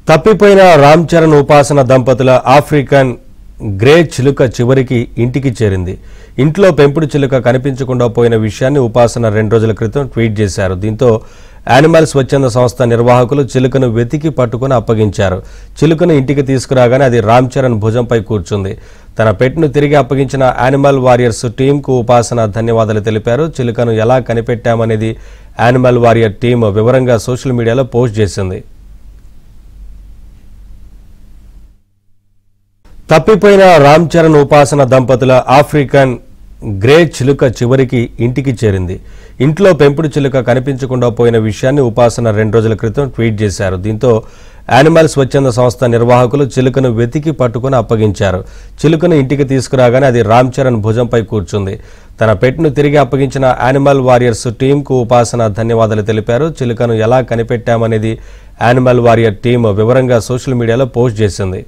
తప్పిపోయిన రామ్ చరణ్ ఉపాసన దంపతుల ఆఫ్రికన్ గ్రే చిలుక చివరికి ఇంటికి చేరింది. ఇంట్లో పెంపుడు చిలుక కనిపించకుండా పోయిన విషయాన్ని ఉపాసన 2 రోజుల క్రితం ట్వీట్ చేశారు. దీంతో యానిమల్ స్వచ్ఛంద సంస్థ నిర్వాహకులు చిలుకను వెతికి పట్టుకుని అప్పగించారు. చిలుకను ఇంటికి తీసుకురాగానే అది రామ్ చరణ్ భుజంపై కూర్చుంది. తన పెట్ను తిరిగి అప్పగించిన యానిమల్ వారియర్స్ టీంకు ఉపాసన ధన్యవాదాలు తెలిపారు. చిలుకను ఎలా కనిపెట్టామనేది యానిమల్ వారియర్ టీం వివరంగా సోషల్ మీడియాలో పోస్ట్ చేసింది. తప్పిపోయిన రామ్ చరణ్ ఉపాసన దంపతుల ఆఫ్రికన్ గ్రే చిలుక చివరికి ఇంటికి చేరింది. ఇంట్లో పెంపుడు చిలుక కనిపించకుండా పోయిన విషయాన్ని ఉపాసన 2 రోజుల క్రితం ట్వీట్ చేశారు. దీంతో యానిమల్ స్వచ్ఛంద సంస్థ నిర్వాహకులు చిలుకను వెతికి పట్టుకుని అప్పగించారు. చిలుకను ఇంటికి తీసుకురాగానే అది రామ్ చరణ్ భుజంపై కూర్చుంది. తన పెట్ను తిరిగి అప్పగించిన యానిమల్ వారియర్స్ టీంకు ఉపాసన ధన్యవాదాలు తెలిపారు. చిలుకను ఎలా కనిపెట్టామనేది యానిమల్ వారియర్ టీం వివరంగా సోషల్ మీడియాలో పోస్ట్ చేసింది.